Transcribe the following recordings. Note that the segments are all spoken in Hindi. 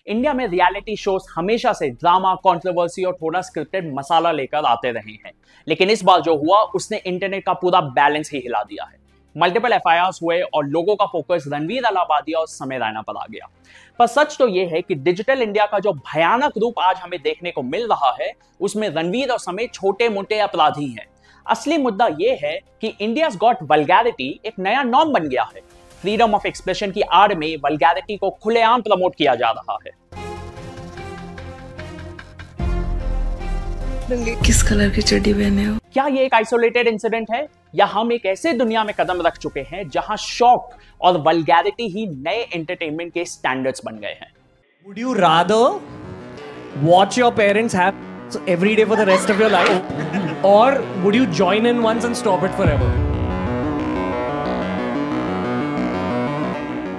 इंडिया में रियलिटी शोज हमेशा से ड्रामा, कंट्रोवर्सी और थोड़ा स्क्रिप्टेड मसाला लेकर आते रहे हैं, लेकिन इस बार जो हुआ उसने इंटरनेट का पूरा बैलेंस ही हिला दिया है। मल्टीपल एफआईआर्स हुए और लोगों का फोकस रणवीर अलाहाबादी और समय रैना पर आ गया। पर सच तो यह है कि डिजिटल इंडिया का जो भयानक रूप आज हमें देखने को मिल रहा है उसमें रणवीर और समय छोटे मोटे अपराधी हैं। असली मुद्दा यह है कि इंडियाज गॉट वल्गैरिटी एक नया नॉर्म बन गया है। फ्रीडम ऑफ एक्सप्रेशन की आड़ में वल्गैरिटी को खुलेआम प्रमोट किया जा रहा है। किस कलर की चड्डी पहने हो? क्या ये एक आइसोलेटेड इंसिडेंट है या हम एक ऐसे दुनिया में कदम रख चुके हैं जहां शॉक और वल्गैरिटी ही नए एंटरटेनमेंट के स्टैंडर्ड्स बन गए हैं? Would you rather watch your parents have every day for the rest of your life or would you join in once and stop it forever?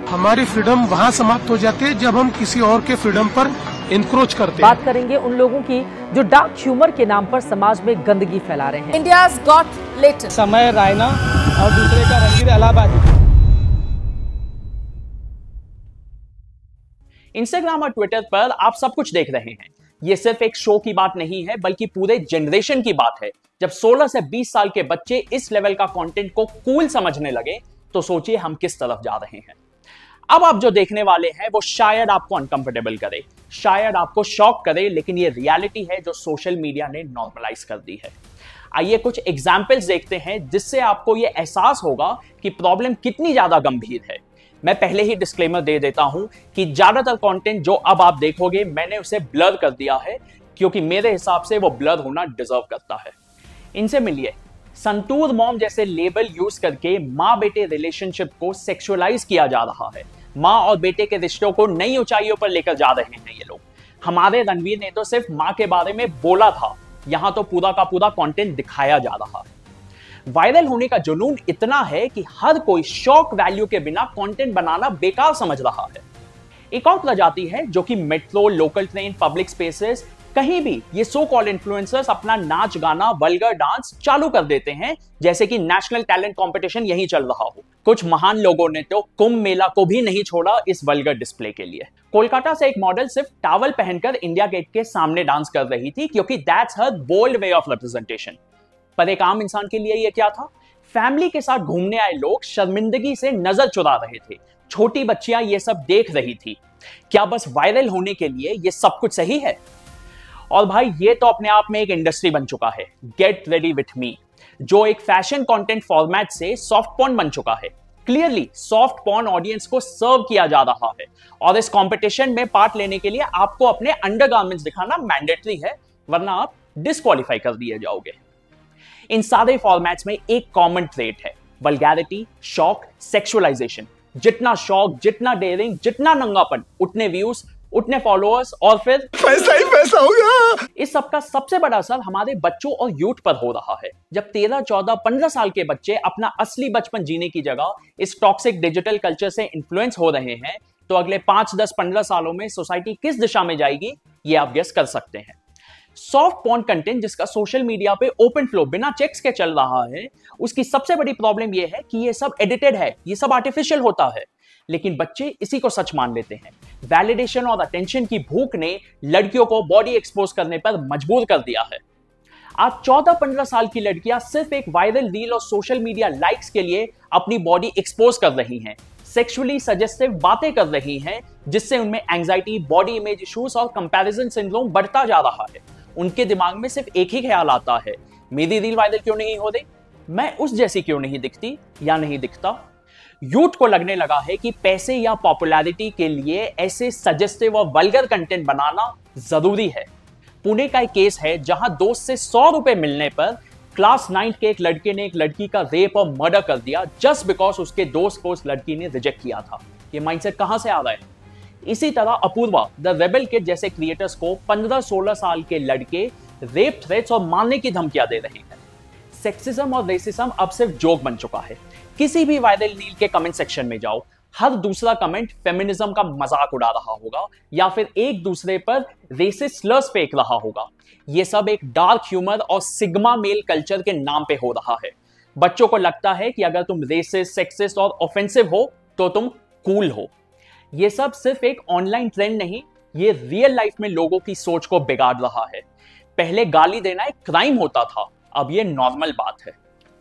हमारी फ्रीडम वहाँ समाप्त हो जाती है जब हम किसी और के फ्रीडम पर इंक्रोच करते हैं। बात करेंगे उन लोगों की जो डार्क ह्यूमर के नाम पर समाज में गंदगी फैला रहे हैं। इंडियाज गॉट लेटेस्ट समय रैना और दूसरे का रणवीर अलाहाबादी। इंस्टाग्राम और ट्विटर पर आप सब कुछ देख रहे हैं। ये सिर्फ एक शो की बात नहीं है बल्कि पूरे जनरेशन की बात है। जब 16 से 20 साल के बच्चे इस लेवल का कंटेंट को कूल समझने लगे तो सोचिए हम किस तरफ जा रहे हैं। अब आप जो देखने वाले हैं वो शायद आपको अनकंफर्टेबल करे, शायद आपको शॉक करे, लेकिन ये रियलिटी है जो सोशल मीडिया ने नॉर्मलाइज कर दी है। आइए कुछ एग्जाम्पल्स देखते हैं जिससे आपको ये एहसास होगा कि प्रॉब्लम कितनी ज्यादा गंभीर है। मैं पहले ही डिस्क्लेमर दे देता हूं कि ज्यादातर कंटेंट जो अब आप देखोगे मैंने उसे ब्लर कर दिया है क्योंकि मेरे हिसाब से वो ब्लर होना डिजर्व करता है। इनसे मिलिए। संतूर मॉम जैसे लेबल यूज करके माँ बेटे रिलेशनशिप को सेक्सुअलाइज किया जा रहा है। माँ और बेटे के रिश्तों को नई ऊंचाइयों पर लेकर जा रहे हैं ये लोग। हमारे रणवीर ने तो सिर्फ माँ के बारे में बोला था, यहां तो पूरा का पूरा कंटेंट दिखाया जा रहा है। वायरल होने का जुनून इतना है कि हर कोई शॉक वैल्यू के बिना कंटेंट बनाना बेकार समझ रहा है। एक और प्रजाति है जो कि metro, local train, public spaces, कहीं भी ये सो कॉल्ड इन्फ्लुएंसर्स अपना नाच गाना, वल्गर डांस चालू कर देते हैं जैसे कि नेशनल टैलेंट कंपटीशन यहीं चल रहा हो। कुछ महान लोगों ने तो कुंभ मेला को भी नहीं छोड़ा इस वल्गर डिस्प्ले के लिए। कोलकाता से एक मॉडल सिर्फ टॉवल पहनकर इंडिया गेट के सामने डांस कर रही थी क्योंकि that's her bold way of representation. पर एक आम इंसान के लिए ये क्या था? फैमिली के साथ घूमने आए लोग शर्मिंदगी से नजर चुरा रहे थे। छोटी बच्चियां ये सब देख रही थी। क्या बस वायरल होने के लिए ये सब कुछ सही है? और भाई ये तो अपने आप में एक इंडस्ट्री बन चुका है। गेट रेडी विथ मी, जो एक फैशन कंटेंट फॉर्मेट से सॉफ्ट पॉर्न बन चुका है। क्लियरली सॉफ्ट पॉर्न ऑडियंस को सर्व किया जा रहा है और इस कंपटीशन में पार्ट लेने के लिए आपको अपने अंडरगारमेंट्स दिखाना मैंडेटरी है, वरना आप डिस्क्वालीफाई कर दिए जाओगे। इन सारे फॉर्मेट्स में एक कॉमन ट्रेट है, वल्गैरिटी, शॉक, सेक्सुअलाइजेशन। जितना शॉक, जितना डेयरिंग, जितना नंगापन, उतने व्यूज, उतने फॉलोअर्स और फिर पैसा ही पैसा होगा। इस सब का सबसे बड़ा असर हमारे बच्चों और यूथ पर हो रहा है। जब 13, 14, 15 साल के बच्चे अपना असली बचपन जीने की जगह इस टॉक्सिक डिजिटल कल्चर से इन्फ्लुएंस हो रहे हैं तो अगले 5, 10, 15 सालों में सोसाइटी किस दिशा में जाएगी ये आप गेस कर सकते हैं। सॉफ्ट पॉर्न कंटेंट जिसका सोशल मीडिया पे ओपन फ्लो बिना चेक्स के चल रहा है, उसकी सबसे बड़ी प्रॉब्लम यह है कि ये सब एडिटेड है, ये सब आर्टिफिशियल होता है, लेकिन बच्चे इसी को सच मान लेते हैं। वैलिडेशन और अटेंशन की भूख ने लड़कियों को बॉडी एक्सपोज करने पर मजबूर कर दिया है। आज 14-15 साल की लड़कियां सिर्फ एक वायरल रील और सोशल मीडिया लाइक्स के लिए अपनी बॉडी एक्सपोज कर रही हैं, सेक्सुअली सजेस्टिव बातें कर रही हैं, जिससे उनमें एंजाइटी, बॉडी इमेज इश्यूज और कंपैरिजन सिंड्रोम बढ़ता जा रहा है। उनके दिमाग में सिर्फ एक ही ख्याल आता है, मेरी रील वायरल क्यों नहीं हो रही, मैं उस जैसी क्यों नहीं दिखती या नहीं दिखता। यूथ को लगने लगा है कि पैसे या पॉपुलैरिटी के लिए ऐसे सजेस्टिव और वल्गर कंटेंट बनाना जरूरी है। पुणे का एक केस है जहां दोस्त से 100 रुपए मिलने पर क्लास 9 के एक लड़के ने एक लड़की का रेप और मर्डर कर दिया जस्ट बिकॉज उसके दोस्त को उस लड़की ने रिजेक्ट किया था। ये माइंडसेट कहां से आ रहा है? इसी तरह अपूर्वा द रेबल किड जैसे क्रिएटर्स को 15-16 साल के लड़के रेप थ्रेट्स और मारने की धमकियां दे रहे हैं। सेक्सिज्म और रेसिज्म अब सिर्फ जोक बन चुका है। किसी भी वायरल रील के कमेंट सेक्शन में जाओ, हर दूसरा कमेंट फेमिनिज्म का मजाक उड़ा रहा होगा या फिर एक दूसरे पर रेसिस्ट स्लर्स फेंक रहा होगा। ये सब एक डार्क ह्यूमर और सिग्मा मेल कल्चर के नाम पे हो रहा है। बच्चों को लगता है कि अगर तुम रेसिस्ट, सेक्सिस्ट और ऑफेंसिव हो तो तुम कूल हो। ये सब सिर्फ एक ऑनलाइन ट्रेंड नहीं, ये रियल लाइफ में लोगों की सोच को बिगाड़ रहा है। पहले गाली देना एक क्राइम होता था, अब ये नॉर्मल बात है।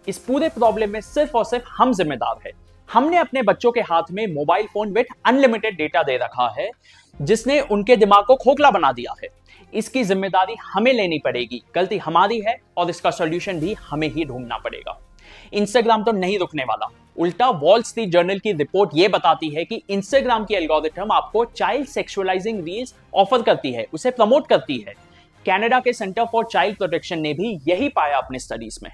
इस पूरे प्रॉब्लम में सिर्फ और सिर्फ हम जिम्मेदार हैं। हमने अपने बच्चों के हाथ में mobile phone with unlimited data दे रखा है, जिसने उनके दिमाग को खोखला बना दिया है। इसकी जिम्मेदारी हमें लेनी पड़ेगी। गलती हमारी है और इसका सॉल्यूशन भी हमें ही ढूंढना पड़ेगा। इंस्टाग्राम तो नहीं रुकने वाला। उल्टा वॉल स्ट्रीट जर्नल की रिपोर्ट यह बताती है कि इंस्टाग्राम की एल्गोरिथम आपको चाइल्ड सेक्सुअलाइजिंग रील्स ऑफर करती है, उसे प्रमोट करती है। कनाडा के सेंटर फॉर चाइल्ड प्रोटेक्शन ने भी यही पाया अपने स्टडीज में।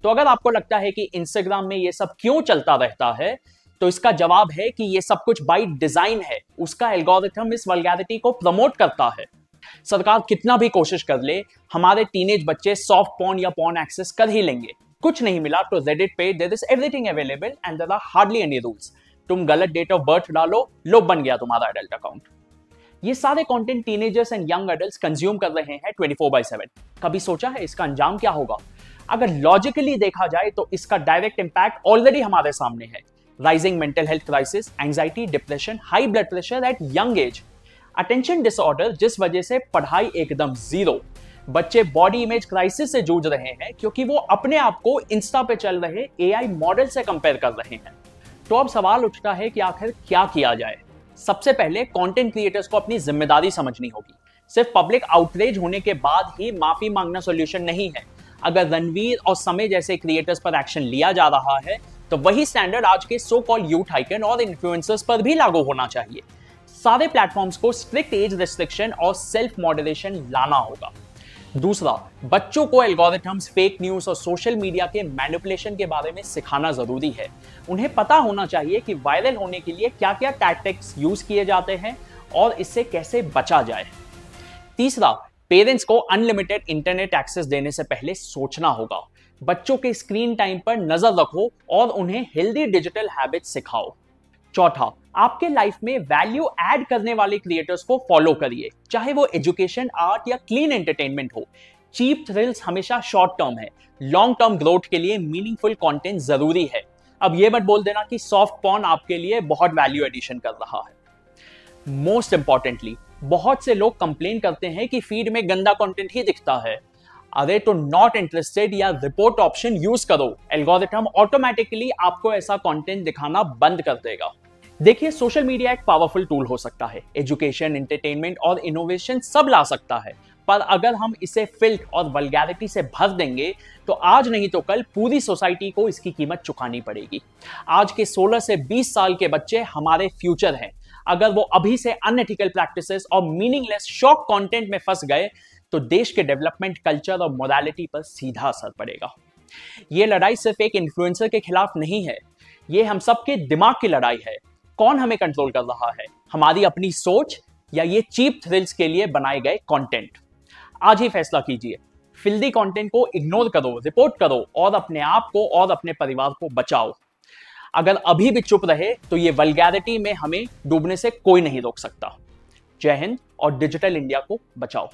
तो अगर आपको लगता है कि इंस्टाग्राम में यह सब क्यों चलता रहता है, तो इसका जवाब है कि यह सब कुछ बाय डिजाइन है। उसका एल्गोरिथम इस वल्गैरिटी को प्रमोट करता है। सरकार कितना भी कोशिश कर ले, हमारे टीनेज बच्चे सॉफ्ट पॉर्न या पॉर्न एक्सेस कर ही लेंगे। कुछ नहीं मिला तो रेडिट पे there is everything available and there are hardly any rules. तुम गलत डेट ऑफ बर्थ डालो, लो बन गया तुम्हारा एडल्ट अकाउंट। ये सारे content teenagers and young adults consume कर रहे हैं 24/7। कभी सोचा है इसका अंजाम क्या होगा? अगर लॉजिकली देखा जाए तो इसका डायरेक्ट इंपैक्ट ऑलरेडी हमारे सामने है। Rising mental health crisis, anxiety, depression, high blood pressure at young age, attention disorder, जिस वजह से पढ़ाई एकदम जीरो। बच्चे बॉडी इमेज क्राइसिस से जूझ रहे हैं क्योंकि वो अपने आप को इंस्टा पे चल रहे एआई मॉडल से कंपेयर कर रहे हैं। तो अब सवाल उठता है कि आखिर क्या किया जाए? सबसे पहले कंटेंट क्रिएटर्स को अपनी जिम्मेदारी समझनी होगी। सिर्फ पब्लिक आउटरेज होने के बाद ही माफी मांगना सॉल्यूशन नहीं है। अगर रणवीर और समय जैसे क्रिएटर्स पर एक्शन लिया जा रहा है, तो वही स्टैंडर्ड आज के सो कॉल्ड यूथ आइकन और इन्फ्लुएंसर्स पर भी लागू होना चाहिए। सारे प्लेटफॉर्म्स को स्ट्रिक्ट एज रेस्ट्रिक्शन और सेल्फ मॉडरेशन लाना होगा। दूसरा, बच्चों को एल्गोरिथम्स, फेक न्यूज और सोशल मीडिया के मैनिपुलेशन के बारे में सिखाना जरूरी है। उन्हें पता होना चाहिए कि वायरल होने के लिए क्या क्या टैक्टिक्स यूज किए जाते हैं और इससे कैसे बचा जाए। तीसरा, पेरेंट्स को अनलिमिटेड इंटरनेट एक्सेस देने से पहले सोचना होगा। बच्चों के स्क्रीन टाइम पर नजर रखो और उन्हें हेल्दी डिजिटल हैबिट्स सिखाओ। चौथा, आपके लाइफ में वैल्यू ऐड करने वाले क्रिएटर्स को फॉलो करिए, चाहे वो एजुकेशन, आर्ट या क्लीन एंटरटेनमेंट हो। चीप थ्रिल्स हमेशा शॉर्ट टर्म है। लॉन्ग टर्म ग्रोथ के लिए मीनिंगफुल कंटेंट जरूरी है। अब ये मत बोल देना कि सॉफ्ट पॉर्न आपके लिए बहुत वैल्यू एडिशन कर रहा है। मोस्ट इंपॉर्टेंटली, बहुत से लोग कंप्लेन करते हैं कि फीड में गंदा कंटेंट ही दिखता है। अरे तो नॉट इंटरेस्टेड या रिपोर्ट ऑप्शन यूज करो। एल्गोरिथम ऑटोमेटिकली आपको ऐसा कंटेंट दिखाना बंद कर देगा। देखिए, सोशल मीडिया एक पावरफुल टूल हो सकता है। एजुकेशन, एंटरटेनमेंट और इनोवेशन सब ला सकता है। पर अगर हम इसे फिल्ट और वल्गैरिटी से भर देंगे तो आज नहीं तो कल पूरी सोसाइटी को इसकी कीमत चुकानी पड़ेगी। आज के 16 से 20 साल के बच्चे हमारे फ्यूचर हैं। अगर वो अभी से अनएथिकल प्रैक्टिसेस और मीनिंगलेस शॉर्ट कंटेंट में फंस गए तो देश के डेवलपमेंट, कल्चर और मोरालिटी पर सीधा असर पड़ेगा। ये लड़ाई सिर्फ एक इन्फ्लुएंसर के खिलाफ नहीं है, ये हम सबके दिमाग की लड़ाई है। कौन हमें कंट्रोल कर रहा है, हमारी अपनी सोच या ये चीप थ्रिल्स के लिए बनाए गए कंटेंट? आज ही फैसला कीजिए। फिल्दी कंटेंट को इग्नोर करो, रिपोर्ट करो और अपने आप को और अपने परिवार को बचाओ। अगर अभी भी चुप रहे तो ये वल्गैरिटी में हमें डूबने से कोई नहीं रोक सकता। जय हिंद और डिजिटल इंडिया को बचाओ।